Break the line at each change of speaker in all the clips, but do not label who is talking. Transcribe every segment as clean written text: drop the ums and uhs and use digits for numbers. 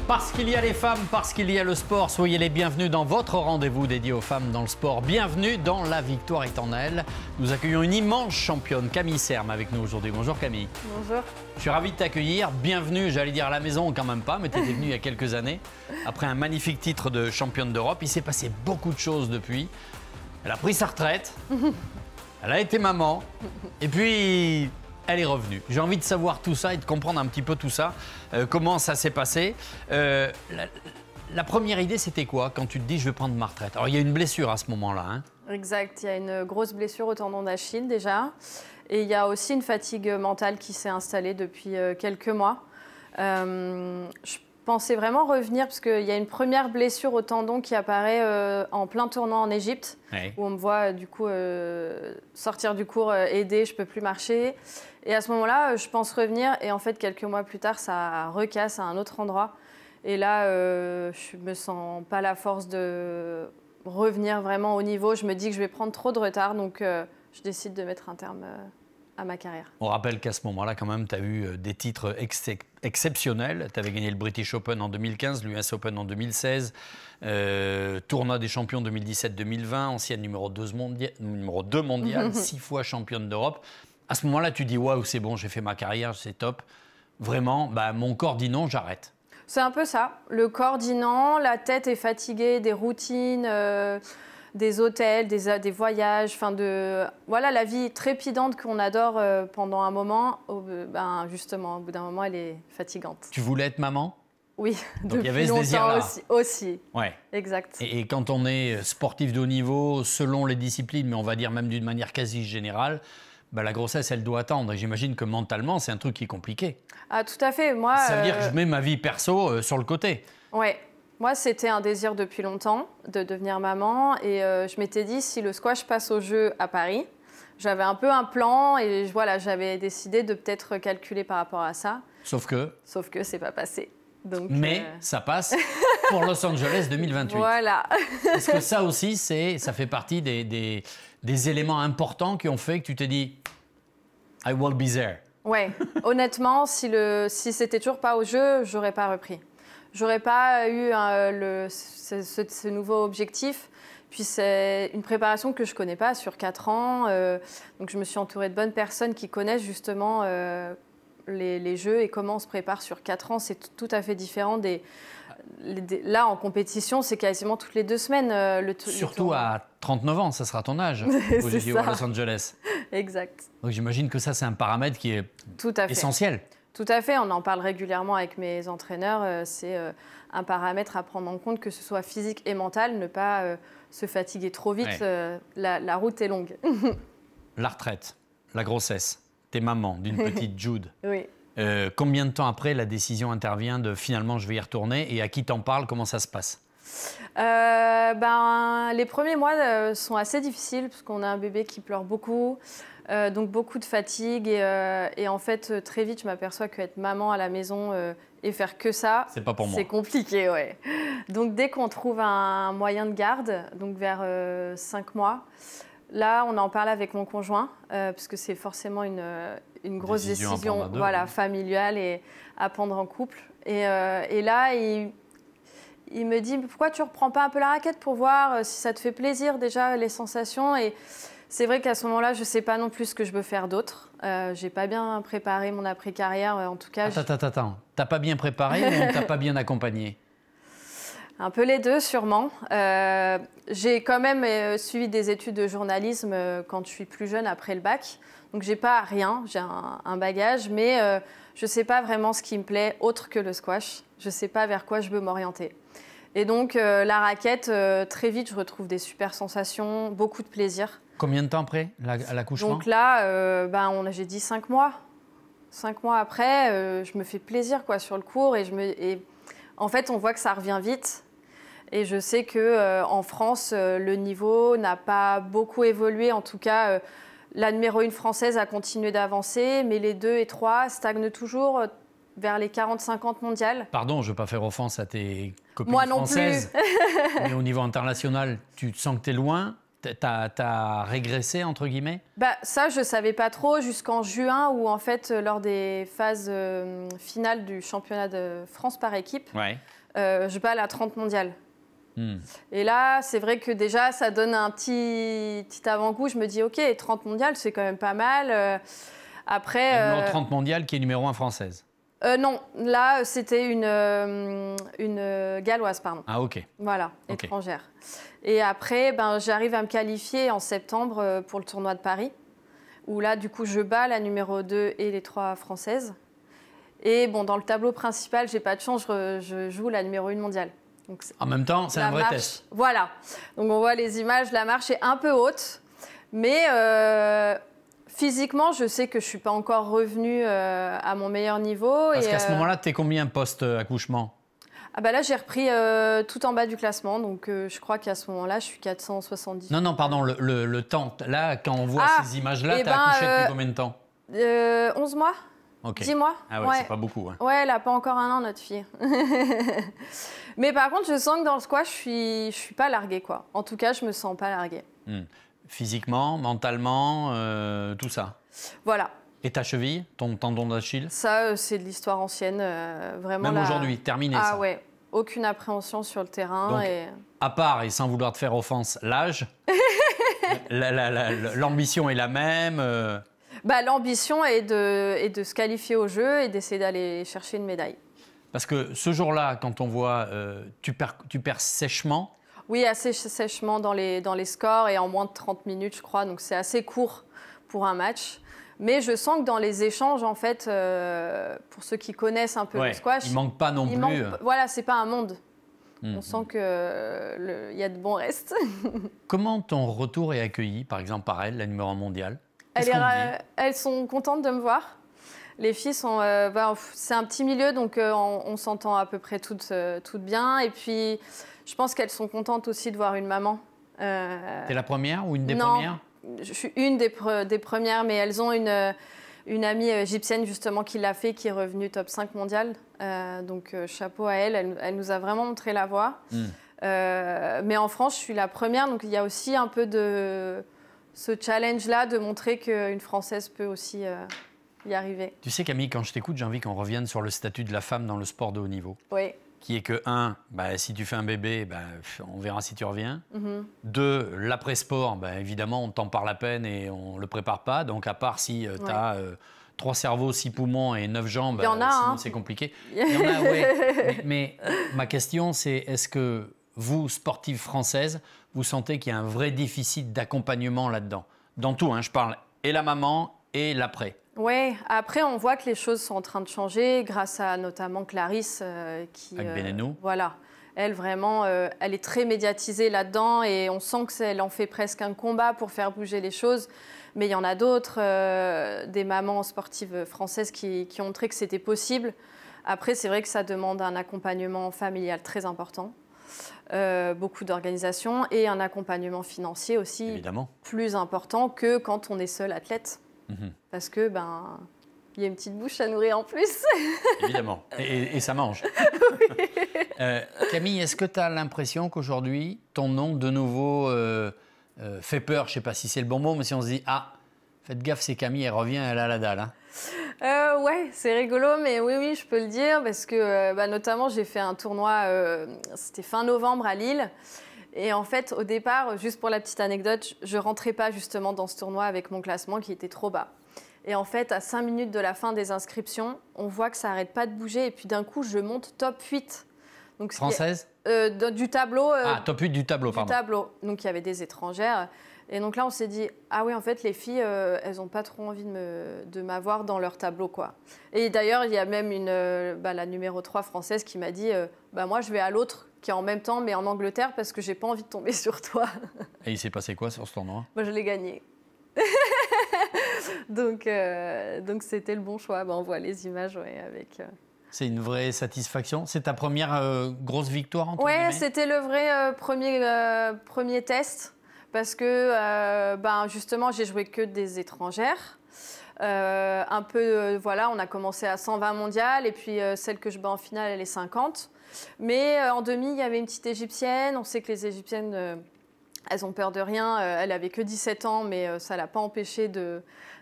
Parce qu'il y a les femmes, parce qu'il y a le sport, soyez les bienvenus dans votre rendez-vous dédié aux femmes dans le sport. Bienvenue dans La Victoire est en elle. Nous accueillons une immense championne, Camille Serme, avec nous aujourd'hui. Bonjour Camille.
Bonjour.
Je suis ravi de t'accueillir. Bienvenue, j'allais dire à la maison, quand même pas, mais tu étais venue il y a quelques années. Après un magnifique titre de championne d'Europe, il s'est passé beaucoup de choses depuis. Elle a pris sa retraite, elle a été maman, et puis elle est revenue. J'ai envie de savoir tout ça et de comprendre un petit peu tout ça, comment ça s'est passé. La première idée, c'était quoi quand tu te dis je vais prendre ma retraite? Alors il y a une blessure à ce moment-là. Hein.
Exact, il y a une grosse blessure au tendon d'Achille déjà. Et il y a aussi une fatigue mentale qui s'est installée depuis quelques mois. Je pensais vraiment revenir parce qu'il y a une première blessure au tendon qui apparaît en plein tournoi en Égypte, oui. Où on me voit du coup sortir du cours aidée, je ne peux plus marcher. Et à ce moment-là, je pense revenir et en fait quelques mois plus tard, ça recasse à un autre endroit. Et là, je me sens pas la force de revenir vraiment au niveau. Je me dis que je vais prendre trop de retard, donc je décide de mettre un terme à ma carrière. On
rappelle qu'à ce moment-là, quand même, tu as eu des titres exceptionnels. Tu avais gagné le British Open en 2015, l'US Open en 2016, Tournoi des champions 2017-2020, ancienne numéro 2 mondiale, 6 fois championne d'Europe. À ce moment-là, tu dis « Waouh, c'est bon, j'ai fait ma carrière, c'est top. Vraiment, mon corps dit non, j'arrête. »
C'est un peu ça. Le corps dit non, la tête est fatiguée, des routines, des hôtels, des voyages, voilà, la vie trépidante qu'on adore pendant un moment, justement, au bout d'un moment, elle est fatigante.
Tu voulais être maman?
Oui,
donc il y avait
ce
désir-là
aussi.
Ouais.
Exact.
Et quand on est sportif de haut niveau, selon les disciplines, mais on va dire même d'une manière quasi générale, la grossesse, elle doit attendre. Et j'imagine que mentalement, c'est un truc qui est compliqué.
Ah, tout à fait. Moi,
ça veut dire que je mets ma vie perso sur le côté.
Oui. Moi, c'était un désir depuis longtemps de devenir maman. Et je m'étais dit, si le squash passe aux Jeux à Paris, j'avais un peu un plan et voilà, j'avais décidé de peut-être calculer par rapport à ça.
Sauf que
c'est pas passé. Donc,
mais ça passe pour Los Angeles 2028.
Voilà.
Est-ce que ça aussi, ça fait partie des éléments importants qui ont fait que tu t'es dit « I will be there ».
Ouais. Honnêtement, si c'était toujours pas au jeu, j'aurais pas repris. J'aurais pas eu ce nouveau objectif. Puis c'est une préparation que je connais pas sur 4 ans. Donc je me suis entourée de bonnes personnes qui connaissent justement les jeux et comment on se prépare sur 4 ans. C'est tout à fait différent là, en compétition, c'est quasiment toutes les 2 semaines.
Surtout à 39 ans, ça sera ton âge aux Los Angeles.
Exact.
Donc j'imagine que ça, c'est un paramètre qui est essentiel.
Tout à fait, on en parle régulièrement avec mes entraîneurs. C'est un paramètre à prendre en compte, que ce soit physique et mental, ne pas se fatiguer trop vite. Ouais. La route est longue.
La retraite, la grossesse, t'es maman d'une petite Jude.
Oui.
Combien de temps après la décision intervient de finalement je vais y retourner et à qui t'en parles, comment ça se passe?
Les premiers mois sont assez difficiles parce qu'on a un bébé qui pleure beaucoup, donc beaucoup de fatigue et en fait très vite je m'aperçois qu'être maman à la maison et faire que ça,
c'est pas pour moi.
C'est compliqué, ouais. Donc dès qu'on trouve un moyen de garde, donc vers 5 mois, là on en parle avec mon conjoint parce que c'est forcément une grosse décision voilà, familiale et à prendre en couple. Et là, il me dit « Pourquoi tu ne reprends pas un peu la raquette pour voir si ça te fait plaisir déjà, les sensations ?» Et c'est vrai qu'à ce moment-là, je ne sais pas non plus ce que je veux faire d'autre. Je n'ai pas bien préparé mon après-carrière, en tout cas.
Attends. Tu n'as pas bien préparé ou on ne t'a pas bien accompagné?
Un peu les deux, sûrement. J'ai quand même suivi des études de journalisme quand je suis plus jeune, après le bac. Donc, je n'ai pas rien, j'ai un bagage, mais je ne sais pas vraiment ce qui me plaît autre que le squash. Je ne sais pas vers quoi je veux m'orienter. Et donc, la raquette, très vite, je retrouve des super sensations, beaucoup de plaisir.
Combien de temps après l'accouchement?
Donc là, j'ai dit 5 mois. 5 mois après, je me fais plaisir sur le court et en fait, on voit que ça revient vite. Et je sais qu'en France, le niveau n'a pas beaucoup évolué. En tout cas, la numéro 1 française a continué d'avancer, mais les 2 et 3 stagnent toujours vers les 40-50 mondiales.
Pardon, je ne veux pas faire offense à tes copines
Moi non
françaises.
Plus.
Mais au niveau international, tu te sens que tu es loin? T'as régressé, entre guillemets?
Bah, ça, je ne savais pas trop jusqu'en juin où, en fait, lors des phases finales du championnat de France par équipe,
Ouais.
je bats la 30 mondiale. Et là, c'est vrai que déjà, ça donne un petit avant-goût. Je me dis, OK, 30 mondiales, c'est quand même pas mal. Après,
Numéro 30 mondiale qui est numéro 1 française.
Non, là, c'était une galloise, pardon.
Ah, OK.
Voilà,
OK.
étrangère. Et après, j'arrive à me qualifier en septembre pour le tournoi de Paris, où là, du coup, je bats la numéro 2 et les 3 françaises. Et bon, dans le tableau principal, j'ai pas de chance, je joue la numéro 1 mondiale. Donc,
en même temps, c'est un vrai test.
Voilà. Donc, on voit les images, la marche est un peu haute, mais physiquement, je sais que je suis pas encore revenue à mon meilleur niveau.
Parce qu'à ce moment-là, tu es combien post-accouchement?
Ah bah là, j'ai repris tout en bas du classement, donc je crois qu'à ce moment-là, je suis 470.
Non, pardon, le temps. Là, quand on voit ces images-là, tu as accouché depuis combien de temps?
11 mois.
Okay.
10 mois.
Ah ouais, c'est pas beaucoup. Hein.
Ouais, elle n'a pas encore un an, notre fille. Mais par contre, je sens que dans le squash, je suis pas larguée, quoi. En tout cas, je me sens pas larguée.
Physiquement, mentalement, tout ça.
Voilà.
Et ta cheville, ton tendon d'Achille?
Ça, c'est de l'histoire ancienne, vraiment.
Même aujourd'hui, terminé ça.
Ah ouais, aucune appréhension sur le terrain.
Donc, à part, et sans vouloir te faire offense, l'âge, l'ambition est la même.
L'ambition est de se qualifier au jeu et d'essayer d'aller chercher une médaille.
Parce que ce jour-là, quand on voit, tu perds sèchement.
Oui, assez sèchement dans les scores et en moins de 30 minutes, je crois. Donc, c'est assez court pour un match. Mais je sens que dans les échanges, en fait, pour ceux qui connaissent un peu le squash...
Il ne manque pas non plus.
Voilà, ce n'est pas un monde. On sent qu'il y a de bons restes.
Comment ton retour est accueilli, par exemple, par elle, la numéro 1 mondiale?
Elles sont contentes de me voir. Les filles sont... c'est un petit milieu, donc on s'entend à peu près toutes bien. Et puis, je pense qu'elles sont contentes aussi de voir une maman.
T'es la première ou une des premières?
Je suis une des premières, mais elles ont une amie égyptienne justement qui l'a fait, qui est revenue top 5 mondial. Donc chapeau à elle, elle nous a vraiment montré la voie. Mais en France, je suis la première, donc il y a aussi un peu de ce challenge-là de montrer qu'une Française peut aussi y arriver.
Tu sais Camille, quand je t'écoute, j'ai envie qu'on revienne sur le statut de la femme dans le sport de haut niveau.
Oui.
Qui est que, si tu fais un bébé, on verra si tu reviens. 2, l'après-sport, évidemment, on t'en parle à peine et on ne le prépare pas. Donc, à part si tu as 3 cerveaux, 6 poumons et 9 jambes, sinon c'est compliqué. Il y en a, oui. Mais ma question, c'est est-ce que vous, sportives françaises, vous sentez qu'il y a un vrai déficit d'accompagnement là-dedans? Dans tout, je parle et la maman et l'après.
Oui, après on voit que les choses sont en train de changer grâce à notamment Clarisse qui...
Avec Benenou.
Voilà, elle vraiment, elle est très médiatisée là-dedans et on sent qu'elle en fait presque un combat pour faire bouger les choses. Mais il y en a d'autres, des mamans sportives françaises qui ont montré que c'était possible. Après, c'est vrai que ça demande un accompagnement familial très important. Beaucoup d'organisation et un accompagnement financier aussi
évidemment
plus important que quand on est seul athlète. Parce que il y a une petite bouche à nourrir en plus.
Évidemment. Et ça mange.
Oui.
Camille, est-ce que tu as l'impression qu'aujourd'hui, ton nom de nouveau fait peur? Je ne sais pas si c'est le bon mot, mais si on se dit faites gaffe, c'est Camille, elle revient, elle a la dalle.
Ouais, c'est rigolo, mais oui, je peux le dire, parce que notamment, j'ai fait un tournoi, c'était fin novembre à Lille. Et en fait, au départ, juste pour la petite anecdote, je ne rentrais pas justement dans ce tournoi avec mon classement qui était trop bas. Et en fait, à 5 minutes de la fin des inscriptions, on voit que ça n'arrête pas de bouger. Et puis d'un coup, je monte top 8. Donc,
Française
du tableau.
Top 8 du tableau, pardon.
Du tableau. Donc il y avait des étrangères. Et donc là, on s'est dit, ah oui, en fait, les filles, elles n'ont pas trop envie de m'avoir dans leur tableau, quoi. Et d'ailleurs, il y a même la numéro 3 française qui m'a dit, moi, je vais à l'autre qui est en même temps, mais en Angleterre, parce que j'ai pas envie de tomber sur toi.
Et il s'est passé quoi sur ce tournoi?
Je l'ai gagné. donc c'était le bon choix. On voit les images avec...
C'est une vraie satisfaction. C'est ta première grosse victoire en tout cas?
Oui, c'était le vrai premier test. Parce que justement, j'ai joué que des étrangères. On a commencé à 120 mondiales et puis celle que je bats en finale, elle est 50. Mais en demi, il y avait une petite égyptienne. On sait que les égyptiennes Elles ont peur de rien. Elle avait que 17 ans, mais ça ne l'a pas empêché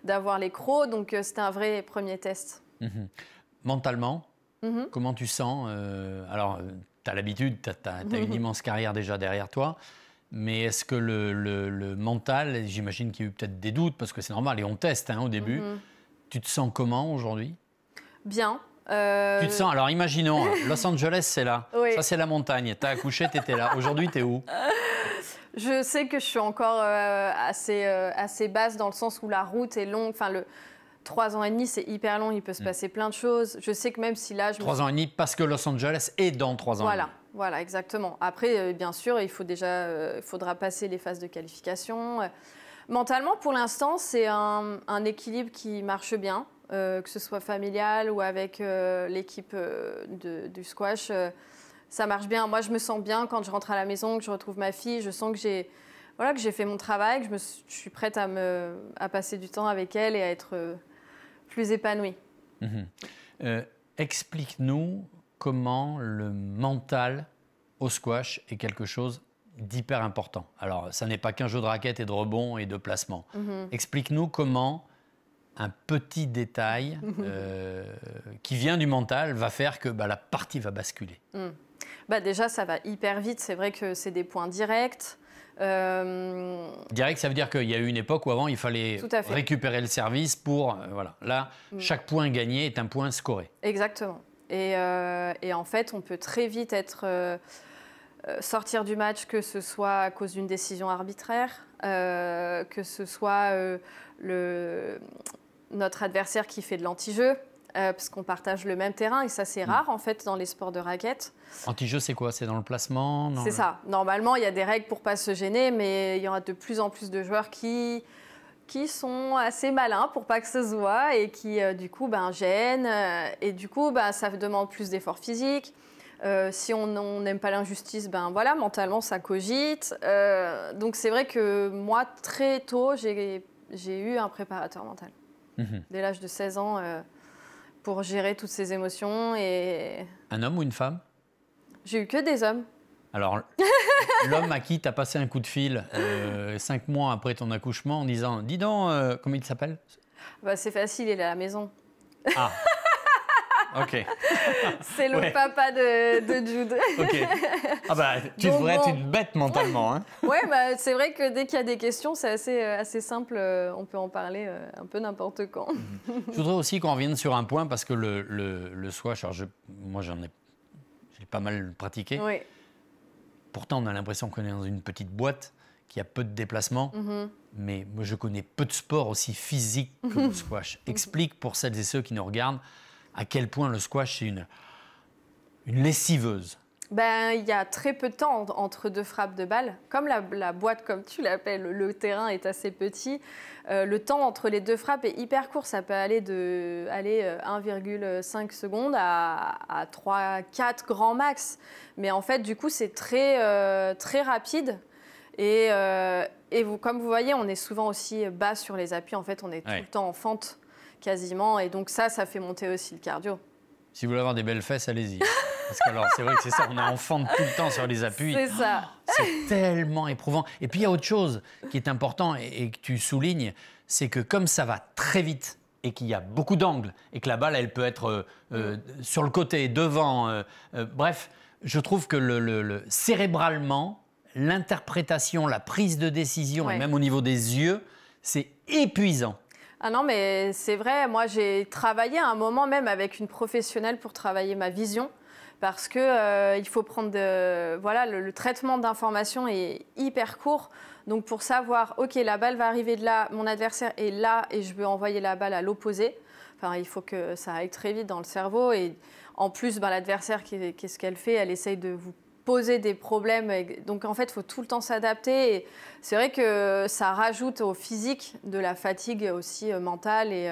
d'avoir les crocs. Donc, c'était un vrai premier test.
Mentalement, comment tu sens Alors, tu as l'habitude, tu as une immense carrière déjà derrière toi. Mais est-ce que le mental, j'imagine qu'il y a eu peut-être des doutes, parce que c'est normal, et on teste au début. Tu te sens comment aujourd'hui?
Bien.
Tu te sens, alors imaginons, Los Angeles, c'est là.
Oui.
Ça, c'est la montagne. Tu as accouché, tu étais là. Aujourd'hui, tu es où?
Je sais que je suis encore assez basse dans le sens où la route est longue. Enfin, 3 ans et demi, c'est hyper long. Il peut se passer plein de choses. Je sais que même si là...
3 ans et demi, parce que Los Angeles est dans 3 ans et demi.
Voilà, exactement. Après, bien sûr, il faudra passer les phases de qualification. Mentalement, pour l'instant, c'est un équilibre qui marche bien, que ce soit familial ou avec l'équipe du squash. Ça marche bien. Moi, je me sens bien quand je rentre à la maison, que je retrouve ma fille. Je sens que j'ai fait mon travail, que je suis prête à passer du temps avec elle et à être plus épanouie.
Explique-nous comment le mental au squash est quelque chose d'hyper important. Alors, ça n'est pas qu'un jeu de raquettes et de rebond et de placement. Explique-nous comment un petit détail qui vient du mental va faire que la partie va basculer.
Déjà, ça va hyper vite. C'est vrai que c'est des points directs.
Direct, ça veut dire qu'il y a eu une époque où avant, il fallait récupérer le service pour... voilà. Là, chaque point gagné est un point scoré.
Exactement. Et en fait, on peut très vite sortir du match, que ce soit à cause d'une décision arbitraire, que ce soit notre adversaire qui fait de l'anti-jeu, parce qu'on partage le même terrain, et ça, c'est rare, en fait, dans les sports de raquettes.
Anti-jeu, c'est quoi? C'est dans le placement?
C'est ça. Normalement, il y a des règles pour ne pas se gêner, mais il y aura de plus en plus de joueurs qui sont assez malins pour pas que ça se voit et qui, du coup, gênent. Et du coup, ça demande plus d'efforts physiques. Si on n'aime pas l'injustice, mentalement, ça cogite. Donc, c'est vrai que moi, très tôt, j'ai eu un préparateur mental. Dès l'âge de 16 ans, pour gérer toutes ces émotions.
Un homme ou une femme?
J'ai eu que des hommes.
Alors, l'homme à qui tu as passé un coup de fil 5 mois après ton accouchement en disant « Dis donc, comment il s'appelle »
C'est facile, il est à la maison.
Ah, ok.
C'est le papa de Jude.
Ok. Ah tu devrais être une bête mentalement. Hein.
Ouais, c'est vrai que dès qu'il y a des questions, c'est assez simple. On peut en parler un peu n'importe quand.
Je voudrais aussi qu'on revienne sur un point parce que le squash, moi j'ai pas mal pratiqué.
Oui.
Pourtant, on a l'impression qu'on est dans une petite boîte qui a peu de déplacements. Mais moi, je connais peu de sports aussi physiques que le squash. Explique pour celles et ceux qui nous regardent à quel point le squash, c'est une lessiveuse.
Il y a très peu de temps entre 2 frappes de balle. Comme la boîte, comme tu l'appelles, le terrain est assez petit. Le temps entre les 2 frappes est hyper court. Ça peut aller de 1,5 secondes à 3, 4 grands max. Mais en fait, du coup, c'est très, très rapide. Et comme vous voyez, on est souvent aussi bas sur les appuis. En fait, on est tout le temps en fente quasiment. Et donc ça fait monter aussi le cardio.
Si vous voulez avoir des belles fesses, allez-y. Parce que alors, c'est vrai que c'est ça, on est en fente tout le temps sur les appuis.
C'est ça.
C'est tellement éprouvant. Et puis, il y a autre chose qui est important et que tu soulignes, c'est que comme ça va très vite et qu'il y a beaucoup d'angles et que la balle, elle peut être sur le côté, devant, bref, je trouve que cérébralement, l'interprétation, la prise de décision et même au niveau des yeux, c'est épuisant.
Ah non, mais c'est vrai. Moi, j'ai travaillé à un moment même avec une professionnelle pour travailler ma vision. Parce que il faut prendre le traitement d'information est hyper court. Donc pour savoir, ok, la balle va arriver de là, mon adversaire est là et je veux envoyer la balle à l'opposé. Enfin, il faut que ça aille très vite dans le cerveau. Et en plus, l'adversaire, qu'est-ce qu'elle fait? Elle essaye de vous poser des problèmes. Donc en fait, il faut tout le temps s'adapter. Et c'est vrai que ça rajoute au physique de la fatigue aussi mentale. Et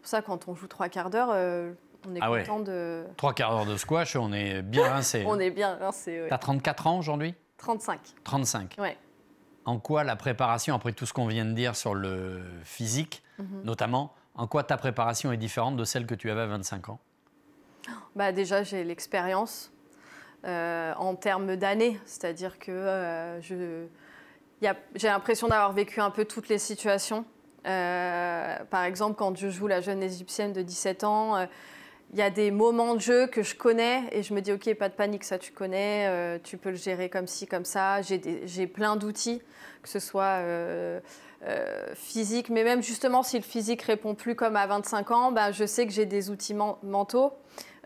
pour ça, quand on joue 3 quarts d'heure, on est content de...
3 quarts d'heure de squash, on est bien rincé.
On est bien rincé, oui.
Tu as 34 ans aujourd'hui?
35.
35.
Oui.
En quoi la préparation, après tout ce qu'on vient de dire sur le physique, notamment, en quoi ta préparation est différente de celle que tu avais à 25 ans?
Déjà, j'ai l'expérience en termes d'années. C'est-à-dire que J'ai l'impression d'avoir vécu un peu toutes les situations. Par exemple, quand je joue la jeune égyptienne de 17 ans, il y a des moments de jeu que je connais et je me dis ok, pas de panique, ça tu connais, tu peux le gérer comme ci, comme ça. J'ai plein d'outils, que ce soit physique, mais même justement si le physique répond plus comme à 25 ans, ben, je sais que j'ai des outils mentaux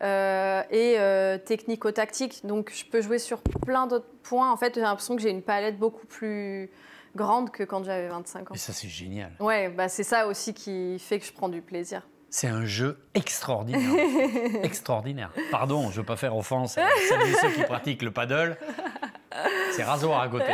et technico-tactiques. Donc je peux jouer sur plein d'autres points. En fait, j'ai l'impression que j'ai une palette beaucoup plus grande que quand j'avais 25 ans.
Et ça, c'est génial.
Ouais, bah, c'est ça aussi qui fait que je prends du plaisir.
C'est un jeu extraordinaire. Extraordinaire. Pardon, je ne veux pas faire offense à celles et ceux qui pratiquent le paddle. C'est rasoir à côté.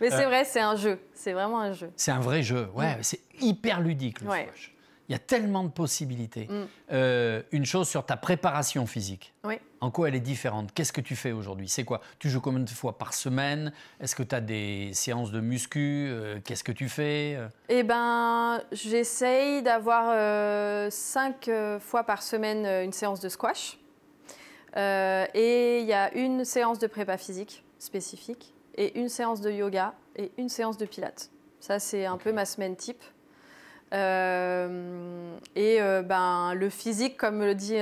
Mais c'est vrai, c'est un jeu. C'est vraiment un jeu.
C'est un vrai jeu. Ouais, c'est hyper ludique le squash. Il y a tellement de possibilités. Une chose sur ta préparation physique.
Oui.
En quoi elle est différente? Qu'est-ce que tu fais aujourd'hui? C'est quoi? Tu joues combien de fois par semaine? Est-ce que tu as des séances de muscu? Qu'est-ce que tu fais?
Eh ben, j'essaye d'avoir 5 fois par semaine une séance de squash. Et il y a une séance de prépa physique spécifique et une séance de yoga et une séance de pilates. Ça, c'est un peu ma semaine type. Ben, le physique, comme me le dit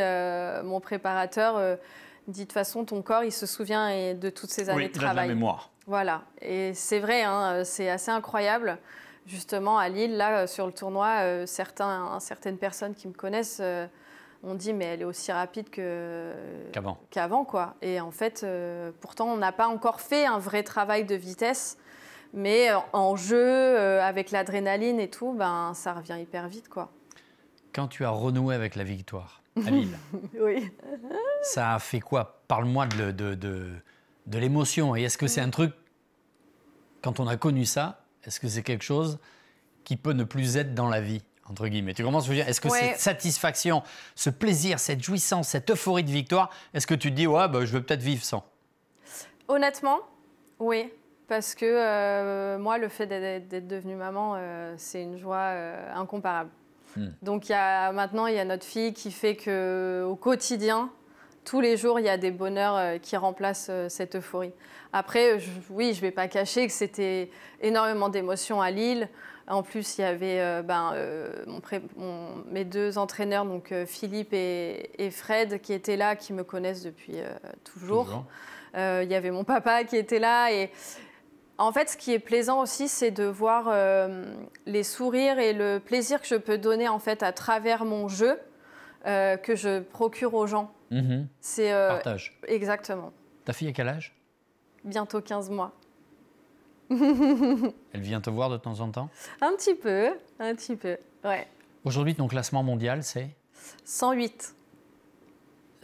mon préparateur, dit de toute façon ton corps il se souvient de toutes ces années de travail.
Il a de la mémoire.
Voilà, et c'est vrai, hein, c'est assez incroyable. Justement à Lille, là sur le tournoi, certaines personnes qui me connaissent ont dit mais elle est aussi rapide qu'avant quoi. Et en fait, pourtant on n'a pas encore fait un vrai travail de vitesse. Mais en jeu, avec l'adrénaline et tout, ben, ça revient hyper vite, quoi.
Quand tu as renoué avec la victoire à Lille,
oui.
Ça a fait quoi? Parle-moi de l'émotion. Et est-ce que c'est un truc, quand on a connu ça, est-ce que c'est quelque chose qui peut ne plus être dans la vie, entre guillemets? Tu commences à me dire, est-ce que cette satisfaction, ce plaisir, cette jouissance, cette euphorie de victoire, est-ce que tu te dis, ouais, bah, je veux peut-être vivre sans?
Honnêtement, oui. Parce que moi, le fait d'être devenue maman, c'est une joie incomparable. Donc maintenant, il y a notre fille qui fait qu'au quotidien, tous les jours, il y a des bonheurs qui remplacent cette euphorie. Après, oui, je ne vais pas cacher que c'était énormément d'émotions à Lille. En plus, il y avait mes 2 entraîneurs, donc Philippe et Fred, qui étaient là, qui me connaissent depuis toujours. Il y avait mon papa qui était là. Et en fait, ce qui est plaisant aussi, c'est de voir les sourires et le plaisir que je peux donner en fait, à travers mon jeu que je procure aux gens. C'est
partage.
Exactement.
Ta fille a quel âge?
Bientôt 15 mois.
Elle vient te voir de temps en temps?
Un petit peu, ouais.
Aujourd'hui, ton classement mondial, c'est
108.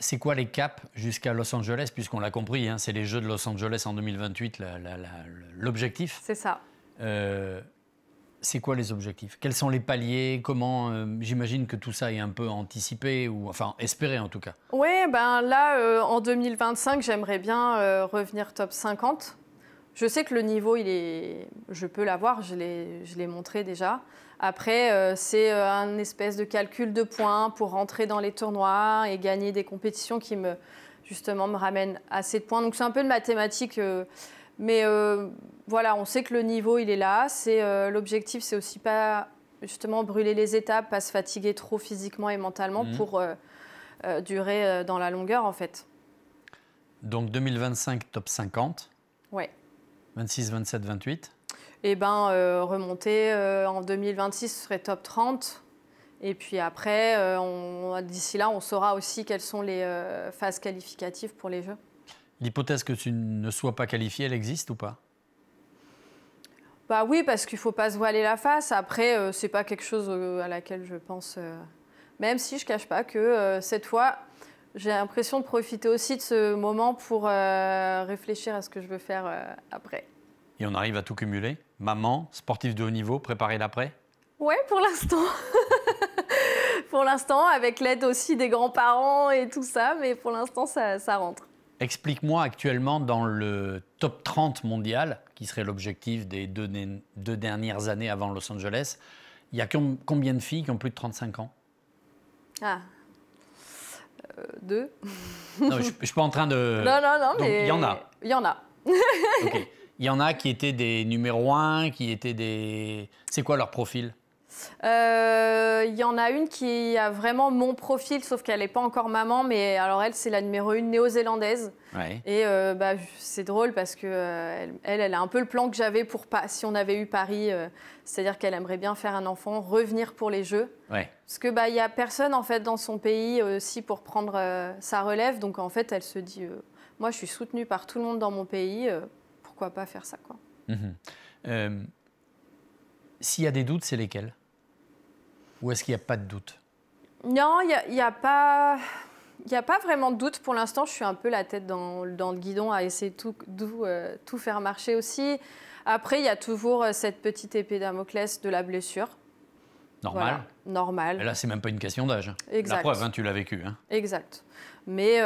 C'est quoi les caps jusqu'à Los Angeles? Puisqu'on l'a compris, hein, c'est les Jeux de Los Angeles en 2028, l'objectif.
C'est ça.
C'est quoi les objectifs? Quels sont les paliers? Comment j'imagine que tout ça est un peu anticipé, ou enfin espéré en tout cas.
Oui, ben là, en 2025, j'aimerais bien revenir top 50. Je sais que le niveau, je peux l'avoir, je l'ai montré déjà. Après, c'est un espèce de calcul de points pour rentrer dans les tournois et gagner des compétitions qui justement me ramènent assez de points. Donc c'est un peu de mathématiques, mais voilà, on sait que le niveau il est là. L'objectif, c'est aussi pas justement brûler les étapes, pas se fatiguer trop physiquement et mentalement pour durer dans la longueur en fait.
Donc 2025 top 50.
Ouais.
26, 27, 28.
Et ben remonter en 2026, ce serait top 30. Et puis après, d'ici là, on saura aussi quelles sont les phases qualificatives pour les Jeux.
L'hypothèse que tu ne sois pas qualifié, elle existe ou pas?
Bah oui, parce qu'il ne faut pas se voiler la face. Après, c'est pas quelque chose à laquelle je pense. Même si je ne cache pas que cette fois, j'ai l'impression de profiter aussi de ce moment pour réfléchir à ce que je veux faire après.
Et on arrive à tout cumuler? Maman, sportive de haut niveau, préparer l'après?
Ouais, pour l'instant. Pour l'instant, avec l'aide aussi des grands-parents et tout ça, mais pour l'instant, ça rentre.
Explique-moi actuellement dans le top 30 mondial, qui serait l'objectif des deux dernières années avant Los Angeles, il y a combien de filles qui ont plus de 35 ans?
Ah, 2.
Non, je ne suis pas en train de...
Non,
donc,
mais...
il y en a.
Il y en a.
Ok. Il y en a qui étaient des numéros 1, qui étaient des... C'est quoi leur profil?
Il y en a une qui a vraiment mon profil, sauf qu'elle n'est pas encore maman, mais alors elle, c'est la numéro 1 néo-zélandaise.
Ouais.
Et c'est drôle parce que elle a un peu le plan que j'avais pour si on avait eu Paris, c'est-à-dire qu'elle aimerait bien faire un enfant, revenir pour les Jeux.
Ouais.
Parce que il y a personne en fait dans son pays aussi pour prendre sa relève, donc en fait elle se dit, moi je suis soutenue par tout le monde dans mon pays, pourquoi pas faire ça quoi.
S'il y a des doutes, c'est lesquels? Ou est-ce qu'il n'y a pas de doute?
Non, il y a pas vraiment de doute pour l'instant. Je suis un peu la tête dans le guidon à essayer de tout faire marcher aussi. Après, il y a toujours cette petite épée Damoclès de la blessure.
Normal.
Voilà, normal.
Et là, c'est même pas une question d'âge.
Exact.
La preuve, tu l'as vécu.
Exact. Mais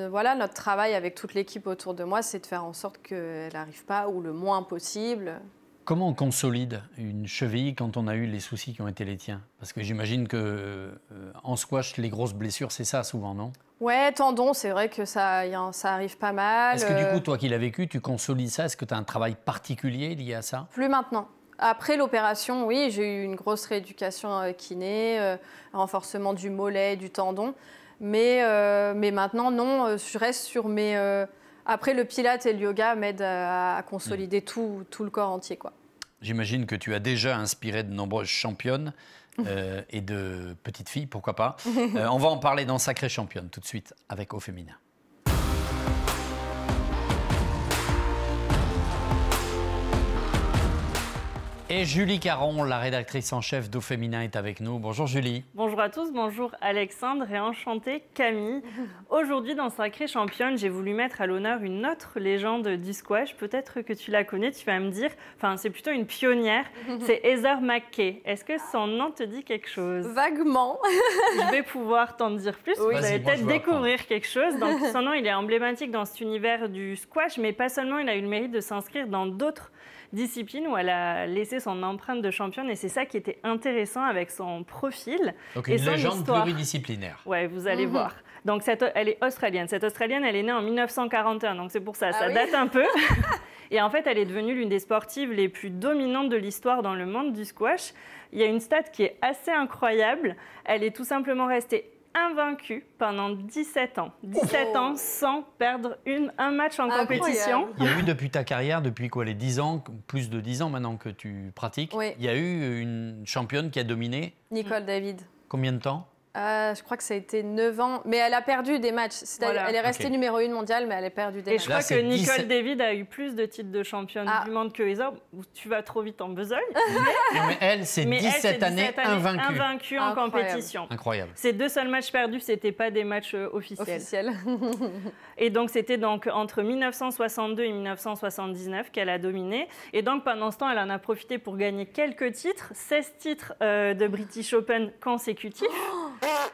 voilà, notre travail avec toute l'équipe autour de moi, c'est de faire en sorte qu'elle n'arrive pas ou le moins possible.
Comment on consolide une cheville quand on a eu les soucis qui ont été les tiens? Parce que j'imagine qu'en squash, les grosses blessures, c'est ça souvent, non?
Ouais, tendon, c'est vrai que ça arrive pas mal.
Est-ce que du coup, toi qui l'as vécu, tu consolides ça? Est-ce que tu as un travail particulier lié à ça?
Plus maintenant. Après l'opération, oui, j'ai eu une grosse rééducation kiné, renforcement du mollet, du tendon. Mais maintenant, non, je reste sur mes... Après, le pilate et le yoga m'aident à consolider tout le corps entier, quoi.
J'imagine que tu as déjà inspiré de nombreuses championnes et de petites filles, pourquoi pas. On va en parler dans Sacrée Championne tout de suite avec Au Féminin. Et Julie Caron, la rédactrice en chef d'Au Féminin, est avec nous. Bonjour Julie.
Bonjour à tous, bonjour Alexandre et enchantée Camille. Aujourd'hui dans Sacrée Championne, j'ai voulu mettre à l'honneur une autre légende du squash. Peut-être que tu la connais, tu vas me dire. Enfin, c'est plutôt une pionnière. C'est Heather McKay. Est-ce que son nom te dit quelque chose?
Vaguement.
Je vais pouvoir t'en dire plus.
Oui.
Vous allez peut-être découvrir quelque chose. Donc, son nom, il est emblématique dans cet univers du squash, mais pas seulement, il a eu le mérite de s'inscrire dans d'autres discipline où elle a laissé son empreinte de championne et c'est ça qui était intéressant avec son profil.
Donc
et
une
son
légende
histoire.
pluridisciplinaire.
Ouais, vous allez voir. Donc elle est australienne. Cette australienne, elle est née en 1941, donc c'est pour ça, ça date un peu. Et en fait, elle est devenue l'une des sportives les plus dominantes de l'histoire dans le monde du squash. Il y a une stat qui est assez incroyable. Elle est tout simplement restée invaincue pendant 17 ans. 17 ans sans perdre un match en compétition.
Il y a eu depuis ta carrière, depuis quoi, les 10 ans, plus de 10 ans maintenant que tu pratiques, il y a eu une championne qui a dominé.
Nicole David.
Combien de temps?
Je crois que ça a été 9 ans, mais elle a perdu des matchs. Elle est restée numéro 1 mondiale, mais elle a perdu des matchs.
Et je crois que Nicole David a eu plus de titres de championne du monde que Heather. Tu vas trop vite en besogne.
Mais elle, c'est 17 années
invaincue en compétition.
Incroyable.
Ces 2 seuls matchs perdus, ce n'étaient pas des matchs officiels. Et donc, c'était donc entre 1962 et 1979 qu'elle a dominé. Et donc, pendant ce temps, elle en a profité pour gagner quelques titres. 16 titres de British Open consécutifs.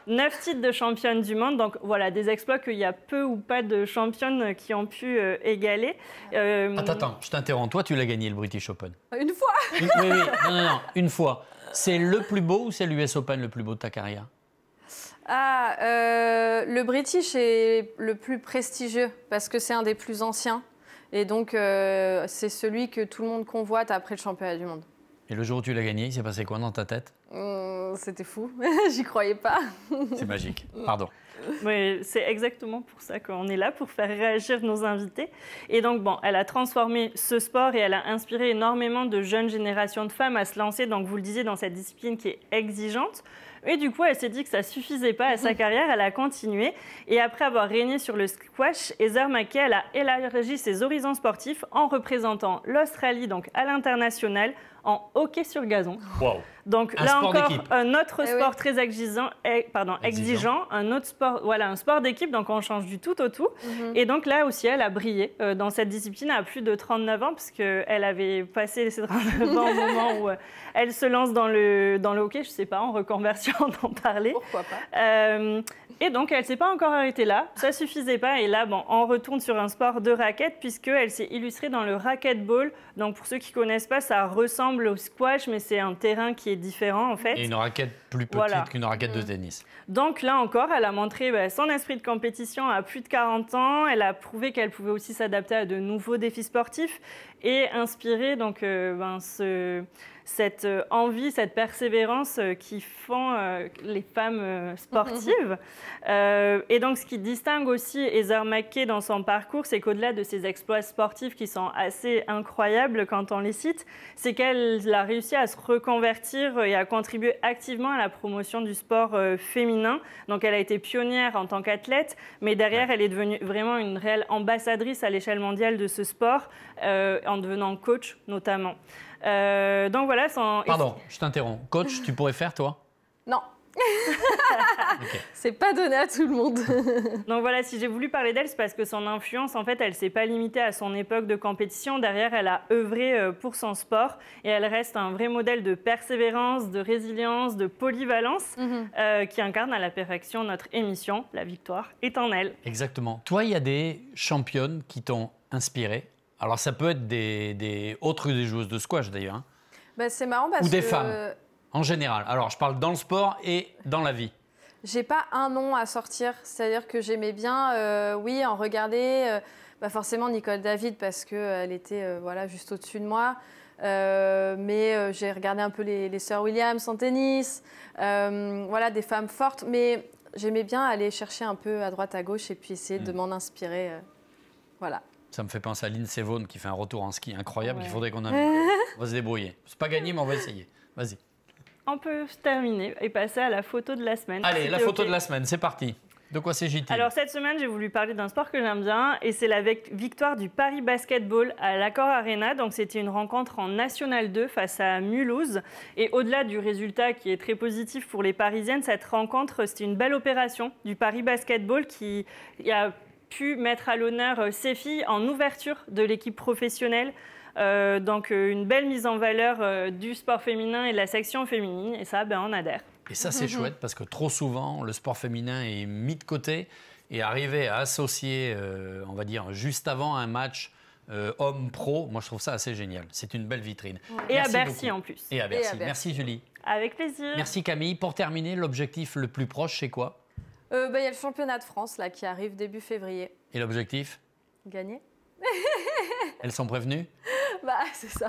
9 titres de championne du monde, donc voilà, des exploits qu'il y a peu ou pas de championnes qui ont pu égaler.
Attends, je t'interromps. Toi, tu l'as gagné le British Open.
Une fois.
Oui, non, une fois. C'est le plus beau ou c'est l'US Open le plus beau de ta carrière?
Le British est le plus prestigieux parce que c'est un des plus anciens. Et donc, c'est celui que tout le monde convoite après le championnat du monde.
Et le jour où tu l'as gagné, il s'est passé quoi dans ta tête?
C'était fou, j'y croyais pas.
C'est magique, pardon.
Oui, c'est exactement pour ça qu'on est là, pour faire réagir nos invités. Et donc, bon, elle a transformé ce sport et elle a inspiré énormément de jeunes générations de femmes à se lancer, donc vous le disiez, dans cette discipline qui est exigeante. Et du coup, elle s'est dit que ça ne suffisait pas à sa carrière, elle a continué. Et après avoir régné sur le squash, Heather McKay, elle a élargi ses horizons sportifs en représentant l'Australie donc à l'international en hockey sur gazon.
Wow.
Donc là encore, un autre sport très exigeant, un autre sport, voilà, un sport d'équipe, donc on change du tout au tout. Et donc là aussi, elle a brillé dans cette discipline à plus de 39 ans, parce qu'elle avait passé ses 39 ans au moment où elle se lance dans le hockey, je ne sais pas, en reconversion d'en parler.
Pourquoi pas.
Et donc, elle ne s'est pas encore arrêtée là, ça ne suffisait pas. Et là, bon, on retourne sur un sport de raquette, puisqu'elle s'est illustrée dans le racquetball. Donc, pour ceux qui ne connaissent pas, ça ressemble ressemble au squash, mais c'est un terrain qui est différent en fait.
Et une raquette plus petite qu'une raquette de tennis.
Donc là encore, elle a montré son esprit de compétition à plus de 40 ans. Elle a prouvé qu'elle pouvait aussi s'adapter à de nouveaux défis sportifs et inspirer donc, cette envie, cette persévérance qui font les femmes sportives. Et donc, ce qui distingue aussi Heather McKay dans son parcours, c'est qu'au-delà de ses exploits sportifs qui sont assez incroyables quand on les cite, c'est qu'elle a réussi à se reconvertir et à contribuer activement à la promotion du sport féminin. Donc, elle a été pionnière en tant qu'athlète, mais derrière, elle est devenue vraiment une réelle ambassadrice à l'échelle mondiale de ce sport, en devenant coach notamment. Donc voilà.
Pardon, je t'interromps. Coach, tu pourrais faire, toi?
Non.
Okay.
C'est pas donné à tout le monde.
Donc voilà, si j'ai voulu parler d'elle, c'est parce que son influence, en fait, elle ne s'est pas limitée à son époque de compétition. Derrière, elle a œuvré pour son sport et elle reste un vrai modèle de persévérance, de résilience, de polyvalence qui incarne à la perfection notre émission. La victoire est en elle.
Exactement. Toi, il y a des championnes qui t'ont inspiré. Alors, ça peut être des joueuses de squash, d'ailleurs. Hein.
C'est marrant parce que...
Ou des femmes, en général. Alors, je parle dans le sport et dans la vie.
J'ai pas un nom à sortir. C'est-à-dire que j'aimais bien, oui, en regarder, forcément Nicole David parce qu'elle était juste au-dessus de moi. Mais j'ai regardé un peu les sœurs Williams en tennis. Des femmes fortes. Mais j'aimais bien aller chercher un peu à droite, à gauche et puis essayer de m'en inspirer. Voilà.
Ça me fait penser à Lindsey Vonn qui fait un retour en ski incroyable.
Ouais.
Il faudrait qu'on va se débrouiller. C'est pas gagné, mais on va essayer. Vas-y.
On peut terminer et passer à la photo de la semaine.
Allez, la photo de la semaine, c'est parti. De quoi s'agit-il?
Alors cette semaine, j'ai voulu parler d'un sport que j'aime bien et c'est la victoire du Paris Basketball à l'Accor Arena. Donc c'était une rencontre en National 2 face à Mulhouse. Et au-delà du résultat qui est très positif pour les Parisiennes, cette rencontre, c'était une belle opération du Paris Basketball qui a pu mettre à l'honneur ces filles en ouverture de l'équipe professionnelle. Donc une belle mise en valeur du sport féminin et de la section féminine. Et ça, on adhère.
Et ça, c'est chouette parce que trop souvent, le sport féminin est mis de côté et arriver à associer, on va dire, juste avant un match homme-pro, moi, je trouve ça assez génial. C'est une belle vitrine.
Et
Merci
à Bercy
beaucoup.
en plus.
Et à Bercy. Merci Julie.
Avec plaisir.
Merci Camille. Pour terminer, l'objectif le plus proche, c'est quoi?
Y a le championnat de France là, qui arrive début février.
Et l'objectif?
Gagner.
Elles sont prévenues?
C'est ça.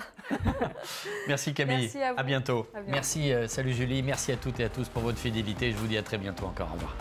Merci Camille.
Merci à vous.
À bientôt.
À bientôt.
Merci, salut Julie. Merci à toutes et à tous pour votre fidélité. Je vous dis à très bientôt encore. Au revoir.